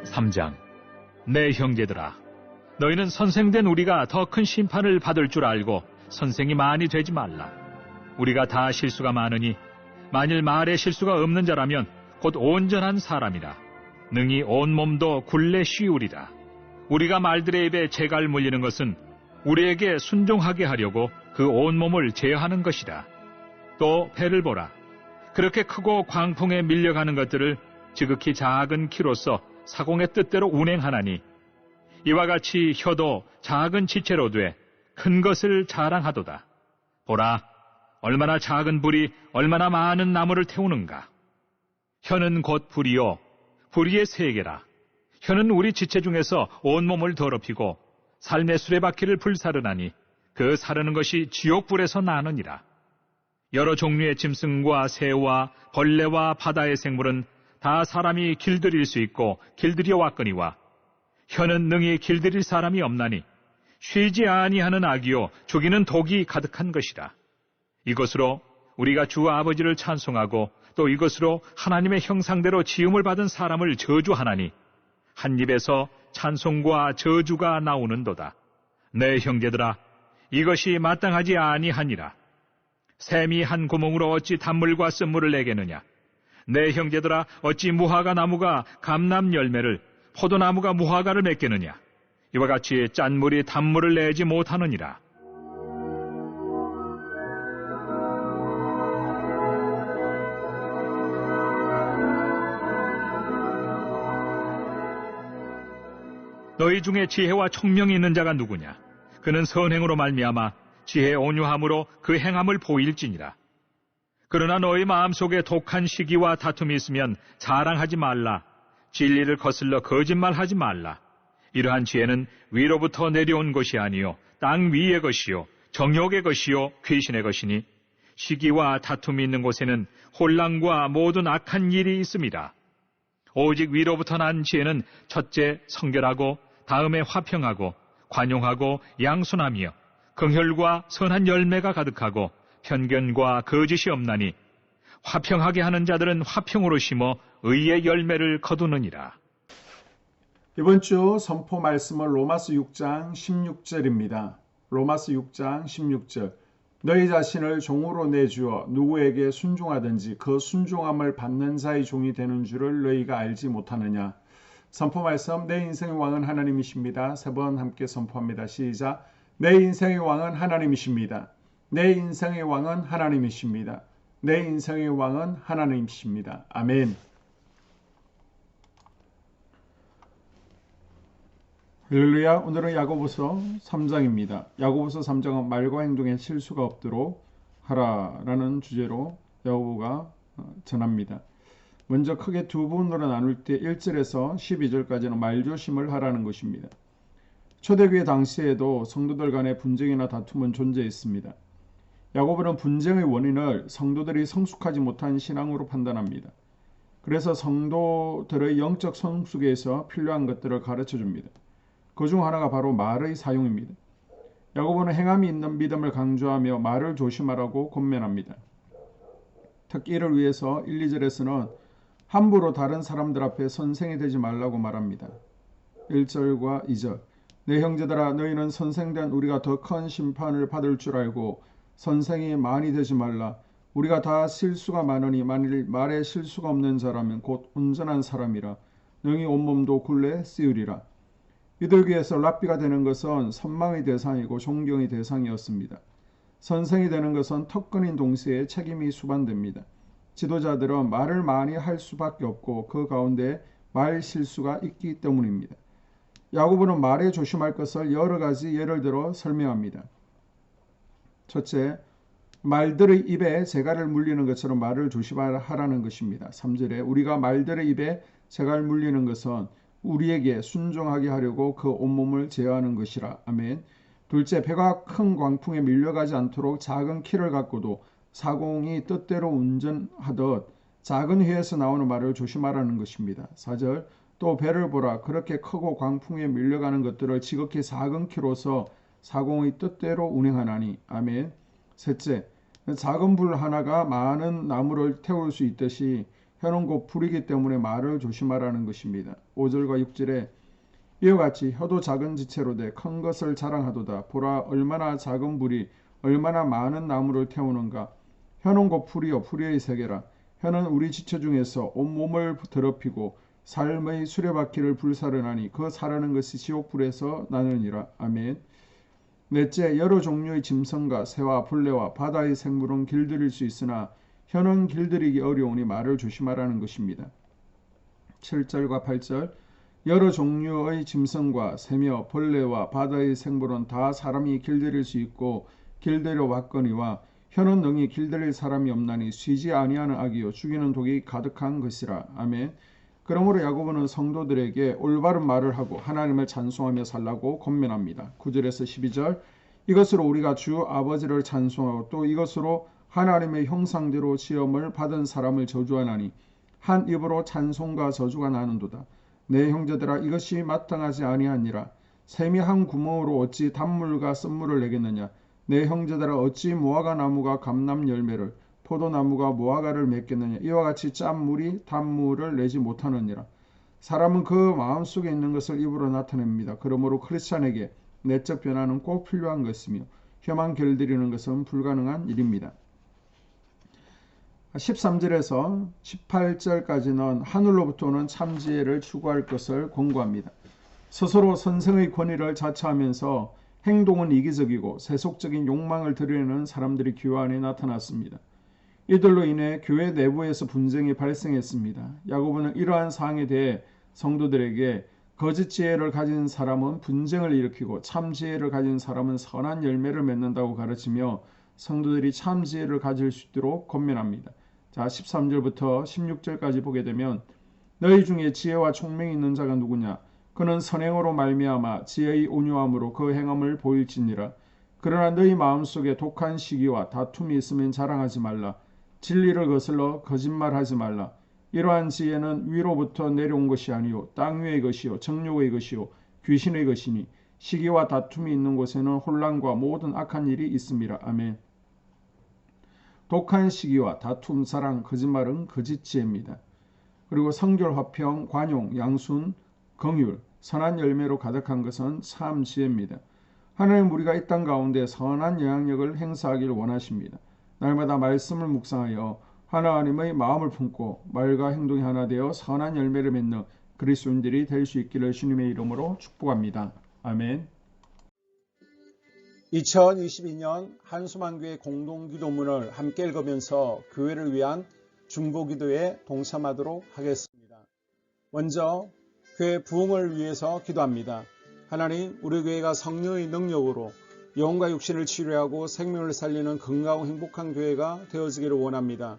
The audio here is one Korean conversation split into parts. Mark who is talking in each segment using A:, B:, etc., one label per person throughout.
A: (3장) 내 형제들아, 너희는 선생된 우리가 더 큰 심판을 받을 줄 알고 선생이 많이 되지 말라. 우리가 다 실수가 많으니 만일 말에 실수가 없는 자라면 곧 온전한 사람이라 능히 온몸도 굴레 씌우리라. 우리가 말들의 입에 재갈 물리는 것은 우리에게 순종하게 하려고 그 온몸을 제어하는 것이라. 또 배를 보라. 그렇게 크고 광풍에 밀려가는 것들을 지극히 작은 키로서 사공의 뜻대로 운행하나니, 이와 같이 혀도 작은 지체로 돼 큰 것을 자랑하도다. 보라, 얼마나 작은 불이 얼마나 많은 나무를 태우는가. 혀는 곧 불이요, 불의의 세계라. 혀는 우리 지체 중에서 온몸을 더럽히고 삶의 수레바퀴를 불사르나니 그 사르는 것이 지옥불에서 나느니라. 여러 종류의 짐승과 새와 벌레와 바다의 생물은 다 사람이 길들일 수 있고 길들여 왔거니와, 혀는 능히 길들일 사람이 없나니 쉬지 아니하는 악이요 죽이는 독이 가득한 것이라. 이것으로 우리가 주 아버지를 찬송하고 또 이것으로 하나님의 형상대로 지음을 받은 사람을 저주하나니 한 입에서 찬송과 저주가 나오는도다. 내 형제들아, 이것이 마땅하지 아니하니라. 샘이 한 구멍으로 어찌 단물과 쓴물을 내겠느냐. 내 형제들아, 어찌 무화과 나무가 감람 열매를, 포도나무가 무화과를 맺겠느냐. 이와 같이 짠물이 단물을 내지 못하느니라. 너희 중에 지혜와 총명이 있는 자가 누구냐? 그는 선행으로 말미암아 지혜의 온유함으로 그 행함을 보일지니라. 그러나 너희 마음속에 독한 시기와 다툼이 있으면 자랑하지 말라. 진리를 거슬러 거짓말하지 말라. 이러한 지혜는 위로부터 내려온 것이 아니요 땅 위의 것이요 정욕의 것이요 귀신의 것이니, 시기와 다툼이 있는 곳에는 혼란과 모든 악한 일이 있습니다. 오직 위로부터 난 지혜는 첫째 성결하고 다음에 화평하고 관용하고 양순하며 긍휼과 선한 열매가 가득하고 편견과 거짓이 없나니, 화평하게 하는 자들은 화평으로 심어 의의 열매를 거두느니라.
B: 이번 주 선포 말씀은 로마서 6장 16절입니다. 로마서 6장 16절. 너희 자신을 종으로 내주어 누구에게 순종하든지 그 순종함을 받는 자의 종이 되는 줄을 너희가 알지 못하느냐. 선포 말씀, 내 인생의 왕은 하나님이십니다. 세 번 함께 선포합니다. 시작. 내 인생의 왕은 하나님이십니다. 내 인생의 왕은 하나님이십니다. 내 인생의 왕은 하나님이십니다. 아멘. 할렐루야. 오늘은 야고보서 3장입니다. 야고보서 3장은 말과 행동에 실수가 없도록 하라라는 주제로 야고보가 전합니다. 먼저 크게 두 부분으로 나눌 때 1절에서 12절까지는 말조심을 하라는 것입니다. 초대교회 당시에도 성도들 간의 분쟁이나 다툼은 존재했습니다. 야고보는 분쟁의 원인을 성도들이 성숙하지 못한 신앙으로 판단합니다. 그래서 성도들의 영적 성숙에서 필요한 것들을 가르쳐 줍니다. 그 중 하나가 바로 말의 사용입니다. 야고보는 행함이 있는 믿음을 강조하며 말을 조심하라고 권면합니다. 특히 이를 위해서 1, 2절에서는 함부로 다른 사람들 앞에 선생이 되지 말라고 말합니다. 1절과 2절. 내 형제들아, 너희는 선생된 우리가 더 큰 심판을 받을 줄 알고 선생이 많이 되지 말라. 우리가 다 실수가 많으니 만일 말에 실수가 없는 자라면 곧 온전한 사람이라. 능히 온몸도 굴레 씌우리라. 유대교에서 랍비가 되는 것은 선망의 대상이고 존경의 대상이었습니다. 선생이 되는 것은 특권인 동시에 책임이 수반됩니다. 지도자들은 말을 많이 할 수밖에 없고 그 가운데 말 실수가 있기 때문입니다. 야고보는 말에 조심할 것을 여러 가지 예를 들어 설명합니다. 첫째, 말들의 입에 재갈을 물리는 것처럼 말을 조심하라는 것입니다. 3절에 우리가 말들의 입에 재갈 물리는 것은 우리에게 순종하게 하려고 그 온몸을 제어하는 것이라. 아멘. 둘째, 배가 큰 광풍에 밀려가지 않도록 작은 키를 갖고도 사공이 뜻대로 운전하듯 작은 혀에서 나오는 말을 조심하라는 것입니다. 4절, 또 배를 보라. 그렇게 크고 광풍에 밀려가는 것들을 지극히 작은 키로서 사공의 뜻대로 운행하나니. 아멘. 셋째, 작은 불 하나가 많은 나무를 태울 수 있듯이 혀는 곧 불이기 때문에 말을 조심하라는 것입니다. 5절과 6절에 이와 같이 혀도 작은 지체로되 큰 것을 자랑하도다. 보라, 얼마나 작은 불이 얼마나 많은 나무를 태우는가. 혀는 곧 불이요 불의 세계라. 혀는 우리 지체 중에서 온몸을 더럽히고 삶의 수레바퀴를 불사르나니 그 사르는 것이 지옥불에서 나느니라. 아멘. 넷째, 여러 종류의 짐승과 새와 벌레와 바다의 생물은 길들일 수 있으나 혀는 길들이기 어려우니 말을 조심하라는 것입니다. 7절과 8절, 여러 종류의 짐승과 새며 벌레와 바다의 생물은 다 사람이 길들일 수 있고 길들여 왔거니와 혀는 능히 길들일 사람이 없나니 쉬지 아니하는 악이요 죽이는 독이 가득한 것이라. 아멘. 그러므로 야고보는 성도들에게 올바른 말을 하고 하나님을 찬송하며 살라고 권면합니다. 9절에서 12절, 이것으로 우리가 주 아버지를 찬송하고 또 이것으로 하나님의 형상대로 지음을 받은 사람을 저주하나니 한 입으로 찬송과 저주가 나는도다. 내 형제들아, 이것이 마땅하지 아니하니라. 샘이 한 구멍으로 어찌 단물과 쓴물을 내겠느냐. 내 형제들아, 어찌 무화과 나무가 감람 열매를 포도나무가 무화과를 맺겠느냐. 이와 같이 짠 물이 단물을 내지 못하느니라. 사람은 그 마음속에 있는 것을 입으로 나타냅니다. 그러므로 크리스찬에게 내적 변화는 꼭 필요한 것이며 혀만 길들이는 것은 불가능한 일입니다. 13절에서 18절까지는 하늘로부터 오는 참지혜를 추구할 것을 권고합니다. 스스로 선생의 권위를 자처하면서 행동은 이기적이고 세속적인 욕망을 드러내는 사람들이 교회 안에 나타났습니다. 이들로 인해 교회 내부에서 분쟁이 발생했습니다. 야고보는 이러한 사항에 대해 성도들에게 거짓 지혜를 가진 사람은 분쟁을 일으키고 참 지혜를 가진 사람은 선한 열매를 맺는다고 가르치며 성도들이 참 지혜를 가질 수 있도록 권면합니다. 자, 13절부터 16절까지 보게 되면 너희 중에 지혜와 총명이 있는 자가 누구냐? 그는 선행으로 말미암아 지혜의 온유함으로 그 행함을 보일지니라. 그러나 너희 마음속에 독한 시기와 다툼이 있으면 자랑하지 말라. 진리를 거슬러 거짓말하지 말라. 이러한 지혜는 위로부터 내려온 것이 아니요 땅 위의 것이요 정욕의 것이요 귀신의 것이니 시기와 다툼이 있는 곳에는 혼란과 모든 악한 일이 있습니다. 아멘. 독한 시기와 다툼, 사랑, 거짓말은 거짓 지혜입니다. 그리고 성결, 화평, 관용, 양순, 긍휼, 선한 열매로 가득한 것은 참 지혜입니다. 하나님, 우리가 이 땅 가운데 선한 영향력을 행사하기를 원하십니다. 날마다 말씀을 묵상하여 하나님의 마음을 품고 말과 행동이 하나 되어 선한 열매를 맺는 그리스도인들이 될 수 있기를 주님의 이름으로 축복합니다. 아멘.
C: 2022년 한수만교회 공동기도문을 함께 읽으면서 교회를 위한 중보기도에 동참하도록 하겠습니다. 먼저 교회 부흥을 위해서 기도합니다. 하나님, 우리 교회가 성령의 능력으로 영혼과 육신을 치료하고 생명을 살리는 건강하고 행복한 교회가 되어지기를 원합니다.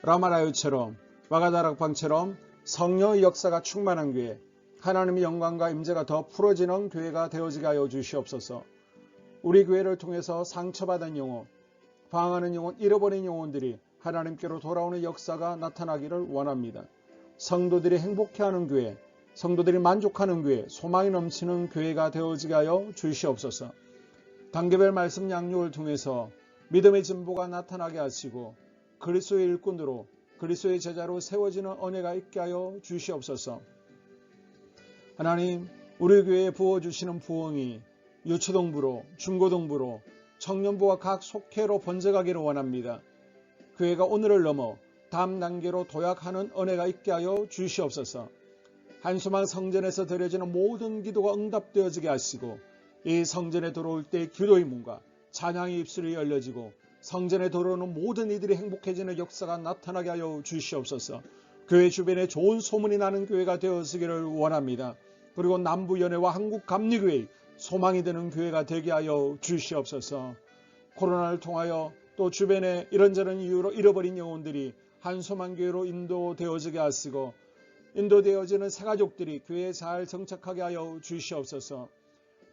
C: 라마라요처럼 와가다락방처럼 성령의 역사가 충만한 교회, 하나님의 영광과 임재가 더 풀어지는 교회가 되어지게 하여 주시옵소서. 우리 교회를 통해서 상처받은 영혼, 방황하는 영혼, 잃어버린 영혼들이 하나님께로 돌아오는 역사가 나타나기를 원합니다. 성도들이 행복해하는 교회, 성도들이 만족하는 교회, 소망이 넘치는 교회가 되어지게 하여 주시옵소서. 단계별 말씀 양육을 통해서 믿음의 진보가 나타나게 하시고 그리스도의 일꾼으로 그리스도의 제자로 세워지는 은혜가 있게 하여 주시옵소서. 하나님, 우리 교회에 부어주시는 부흥이 유초동부로, 중고동부로, 청년부와 각 속회로 번져가기를 원합니다. 교회가 오늘을 넘어 다음 단계로 도약하는 은혜가 있게 하여 주시옵소서. 한수만 성전에서 드려지는 모든 기도가 응답되어지게 하시고 이 성전에 들어올 때 기도의 문과 찬양의 입술이 열려지고 성전에 들어오는 모든 이들이 행복해지는 역사가 나타나게 하여 주시옵소서. 교회 주변에 좋은 소문이 나는 교회가 되어지기를 원합니다. 그리고 남부연회와 한국감리교회의 소망이 되는 교회가 되게 하여 주시옵소서. 코로나를 통하여 또 주변에 이런저런 이유로 잃어버린 영혼들이 한소만교회로 인도되어지게 하시고 인도되어지는 새가족들이 교회에 잘 정착하게 하여 주시옵소서.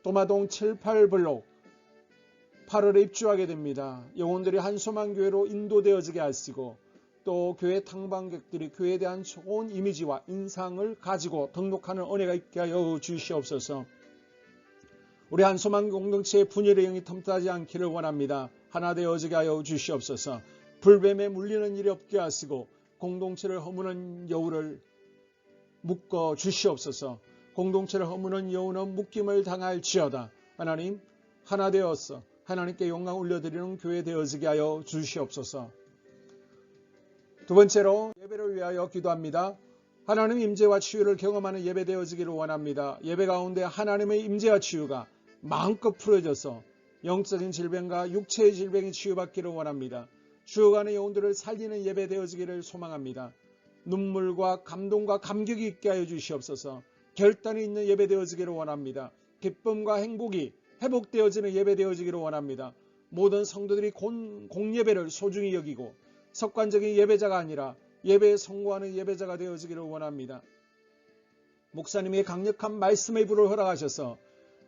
C: 도마동 7, 8블록 8월에 입주하게 됩니다. 영혼들이 한소만교회로 인도되어지게 하시고 또 교회 탕방객들이 교회에 대한 좋은 이미지와 인상을 가지고 등록하는 은혜가 있게 하여 주시옵소서. 우리 한소망 공동체의 분열의 영이 틈타지 않기를 원합니다. 하나 되어지게 하여 주시옵소서. 불뱀에 물리는 일이 없게 하시고 공동체를 허무는 여우를 묶어 주시옵소서. 공동체를 허무는 여우는 묶임을 당할지어다. 하나님, 하나 되어서 하나님께 영광 올려드리는 교회 되어지게 하여 주시옵소서. 두 번째로 예배를 위하여 기도합니다. 하나님 임재와 치유를 경험하는 예배 되어지기를 원합니다. 예배 가운데 하나님의 임재와 치유가 마음껏 풀어져서 영적인 질병과 육체의 질병이 치유받기를 원합니다. 죽어가는 영혼들을 살리는 예배 되어지기를 소망합니다. 눈물과 감동과 감격이 있게 하여 주시옵소서. 결단이 있는 예배 되어지기를 원합니다. 기쁨과 행복이 회복되어지는 예배 되어지기를 원합니다. 모든 성도들이 공예배를 소중히 여기고 습관적인 예배자가 아니라 예배에 성공하는 예배자가 되어지기를 원합니다. 목사님의 강력한 말씀의 불을 허락하셔서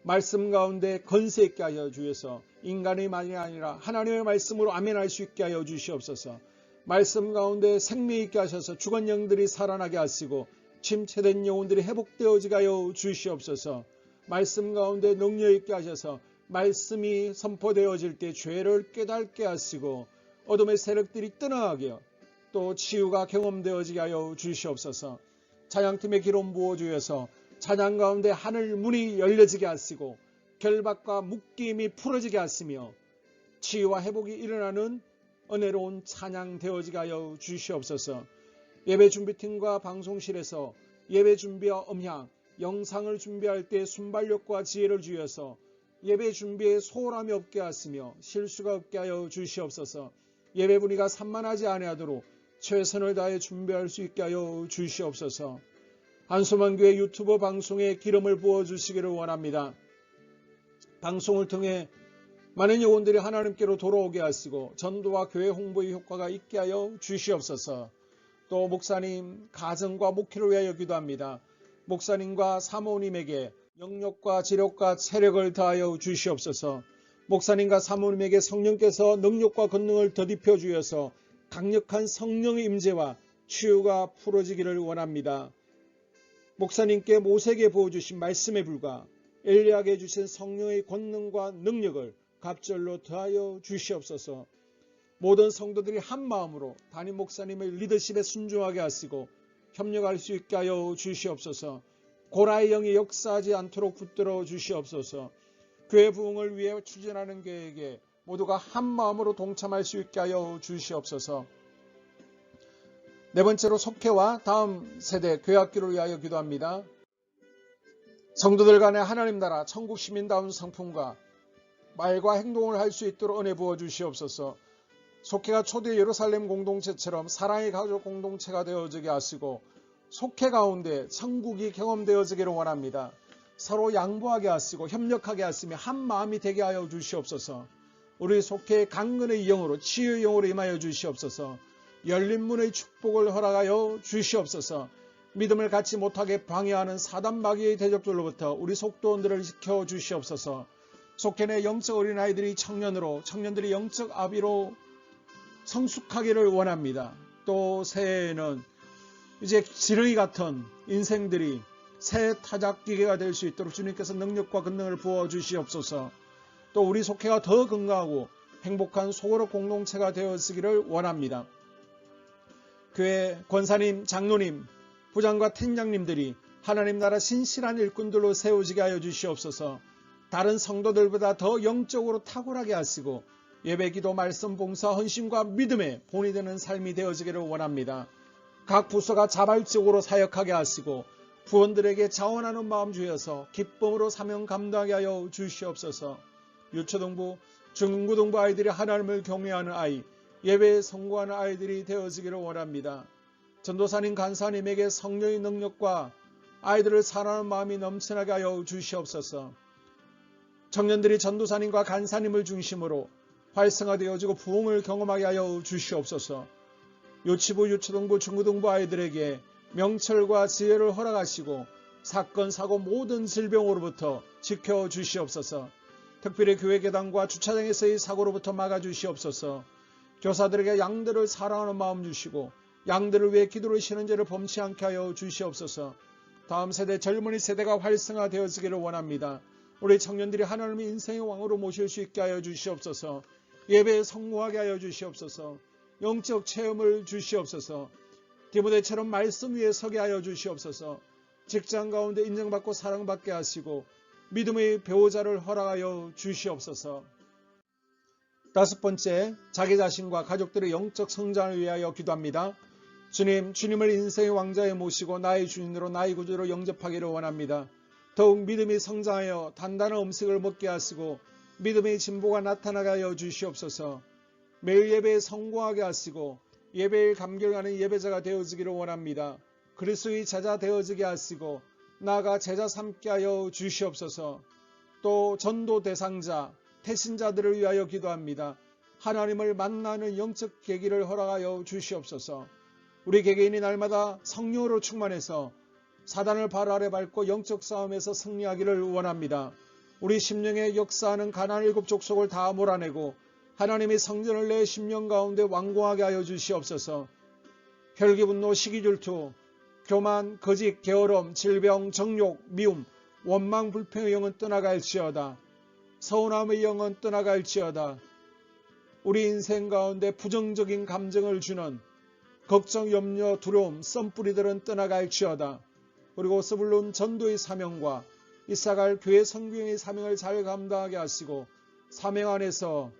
C: 말씀 가운데 건세 있게 하여 주셔서 인간의 말이 아니라 하나님의 말씀으로 아멘할 수 있게 하여 주시옵소서. 말씀 가운데 생명 있게 하셔서 죽은 영들이 살아나게 하시고 침체된 영혼들이 회복되어지게 하여 주시옵소서. 말씀 가운데 능력 있게 하셔서 말씀이 선포되어질 때 죄를 깨닫게 하시고 어둠의 세력들이 떠나가게 또 치유가 경험되어지게 하여 주시옵소서. 찬양팀의 기름 부어주셔서 찬양 가운데 하늘 문이 열려지게 하시고 결박과 묶임이 풀어지게 하시며 치유와 회복이 일어나는 은혜로운 찬양 되어지게 하여 주시옵소서. 예배 준비팀과 방송실에서 예배 준비와 음향, 영상을 준비할 때 순발력과 지혜를 주셔서 예배 준비에 소홀함이 없게 하시며 실수가 없게 하여 주시옵소서. 예배 분위기가 산만하지 아니하도록 최선을 다해 준비할 수 있게 하여 주시옵소서. 한소망교회 유튜브 방송에 기름을 부어주시기를 원합니다. 방송을 통해 많은 영혼들이 하나님께로 돌아오게 하시고 전도와 교회 홍보의 효과가 있게 하여 주시옵소서. 또 목사님 가정과 목회를 위하여 기도합니다. 목사님과 사모님에게 영력과 지력과 체력을 다하여 주시옵소서. 목사님과 사모님에게 성령께서 능력과 권능을 더딥혀 주셔서 강력한 성령의 임재와 치유가 풀어지기를 원합니다. 목사님께 모세에게 부어주신 말씀의 불과 엘리야에게 주신 성령의 권능과 능력을 갑절로 더하여 주시옵소서. 모든 성도들이 한 마음으로 담임 목사님의 리더십에 순종하게 하시고 협력할 수 있게 하여 주시옵소서. 고라의 영이 역사하지 않도록 붙들어 주시옵소서. 교회 부흥을 위해 추진하는 교회에게 모두가 한 마음으로 동참할 수 있게 하여 주시옵소서. 네 번째로 속회와 다음 세대 교회학교를 위하여 기도합니다. 성도들 간의 하나님 나라 천국 시민다운 성품과 말과 행동을 할 수 있도록 은혜 부어 주시옵소서. 속회가 초대 예루살렘 공동체처럼 사랑의 가족 공동체가 되어지게 하시고 속회 가운데 천국이 경험되어지기를 원합니다. 서로 양보하게 하시고 협력하게 하시며 한 마음이 되게 하여 주시옵소서. 우리 속회의 강건의 영으로 치유의 영으로 임하여 주시옵소서. 열린 문의 축복을 허락하여 주시옵소서. 믿음을 갖지 못하게 방해하는 사단 마귀의 대적들로부터 우리 속도원들을 지켜 주시옵소서. 속회 내 영적 어린아이들이 청년들이 영적 아비로 성숙하기를 원합니다. 또 새해에는 이제 지렁이 같은 인생들이 새 타작기계가 될 수 있도록 주님께서 능력과 권능을 부어 주시옵소서. 또 우리 속회가 더 건강하고 행복한 소그룹 공동체가 되었기를 원합니다. 교회 권사님, 장로님, 부장과 팀장님들이 하나님 나라 신실한 일꾼들로 세워지게 하여 주시옵소서. 다른 성도들보다 더 영적으로 탁월하게 하시고 예배, 기도, 말씀, 봉사, 헌신과 믿음의 본이 되는 삶이 되어지기를 원합니다. 각 부서가 자발적으로 사역하게 하시고 부원들에게 자원하는 마음 주셔서 기쁨으로 사명 감당하게 하여 주시옵소서. 유초등부, 중고등부 아이들이 하나님을 경외하는 아이, 예배에 성공하는 아이들이 되어지기를 원합니다. 전도사님, 간사님에게 성령의 능력과 아이들을 사랑하는 마음이 넘쳐나게 하여 주시옵소서. 청년들이 전도사님과 간사님을 중심으로 활성화되어지고 부흥을 경험하게 하여 주시옵소서. 유치부, 유초등부, 중고등부 아이들에게 명철과 지혜를 허락하시고 사건, 사고 모든 질병으로부터 지켜주시옵소서. 특별히 교회 계단과 주차장에서의 사고로부터 막아주시옵소서. 교사들에게 양들을 사랑하는 마음 주시고 양들을 위해 기도를 쉬는 죄를 범치 않게 하여 주시옵소서. 다음 세대 젊은이 세대가 활성화되어지기를 원합니다. 우리 청년들이 하나님의 인생의 왕으로 모실 수 있게 하여 주시옵소서. 예배에 성공하게 하여 주시옵소서. 영적 체험을 주시옵소서. 디모데처럼 말씀 위에 서게 하여 주시옵소서. 직장 가운데 인정받고 사랑받게 하시고 믿음의 배우자를 허락하여 주시옵소서. 다섯 번째, 자기 자신과 가족들의 영적 성장을 위하여 기도합니다. 주님을 인생의 왕자에 모시고 나의 주인으로 나의 구주로 영접하기를 원합니다. 더욱 믿음이 성장하여 단단한 음식을 먹게 하시고 믿음의 진보가 나타나게 하여 주시옵소서. 매일 예배에 성공하게 하시고 예배에 감격하는 예배자가 되어지기를 원합니다. 그리스도의 제자 되어지게 하시고 나아가 제자 삼게 하여 주시옵소서. 또 전도 대상자, 태신자들을 위하여 기도합니다. 하나님을 만나는 영적 계기를 허락하여 주시옵소서. 우리 개개인이 날마다 성령으로 충만해서 사단을 발 아래 밟고 영적 싸움에서 승리하기를 원합니다. 우리 심령에 역사하는 가나안 7 족속을 다 몰아내고 하나님의 성전을 내 심령 가운데 완공하게 하여 주시옵소서. 혈기 분노 시기 질투 교만 거짓 게으름 질병 정욕 미움 원망 불평의 영은 떠나갈지어다. 서운함의 영은 떠나갈지어다. 우리 인생 가운데 부정적인 감정을 주는 걱정, 염려, 두려움, 썸뿌리들은 떠나갈지어다. 그리고 스불론 전도의 사명과 이사갈 교회 선교의 사명을 잘 감당하게 하시고 사명 안에서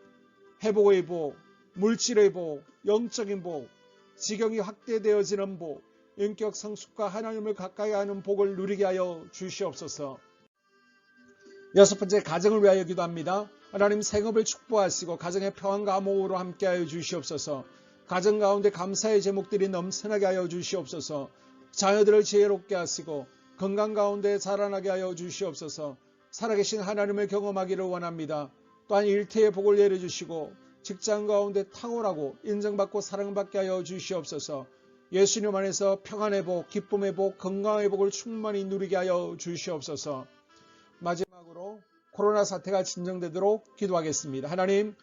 C: 회복의 복, 물질의 복, 영적인 복, 지경이 확대되어지는 복, 인격 성숙과 하나님을 가까이 하는 복을 누리게 하여 주시옵소서. 여섯 번째, 가정을 위하여 기도합니다. 하나님 생업을 축복하시고 가정의 평안과 암호로 함께하여 주시옵소서. 가정 가운데 감사의 제목들이 넘쳐나게 하여 주시옵소서. 자녀들을 지혜롭게 하시고 건강 가운데 자라나게 하여 주시옵소서. 살아계신 하나님을 경험하기를 원합니다. 또한 일태의 복을 내려주시고 직장 가운데 탁월하고 인정받고 사랑받게 하여 주시옵소서. 예수님 안에서 평안의 복, 기쁨의 복, 건강의 복을 충만히 누리게 하여 주시옵소서. 마지막으로 코로나 사태가 진정되도록 기도하겠습니다. 하나님,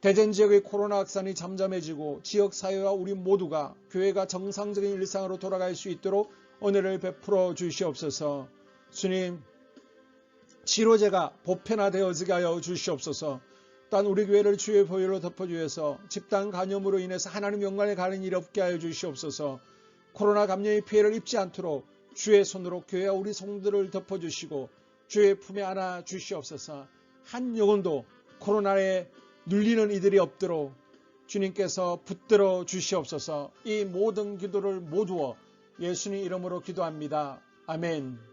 C: 대전 지역의 코로나 확산이 잠잠해지고 지역사회와 우리 모두가 교회가 정상적인 일상으로 돌아갈 수 있도록 은혜를 베풀어 주시옵소서. 주님, 치료제가 보편화되어지게 하여 주시옵소서. 또한 우리 교회를 주의 보혈로 덮어주셔서 집단 감염으로 인해서 하나님 영광에 가는 일 없게 하여 주시옵소서. 코로나 감염의 피해를 입지 않도록 주의 손으로 교회와 우리 성도들을 덮어주시고 주의 품에 안아 주시옵소서. 한 영혼도 코로나에 눌리는 이들이 없도록 주님께서 붙들어 주시옵소서. 이 모든 기도를 모두어 예수님 이름으로 기도합니다. 아멘.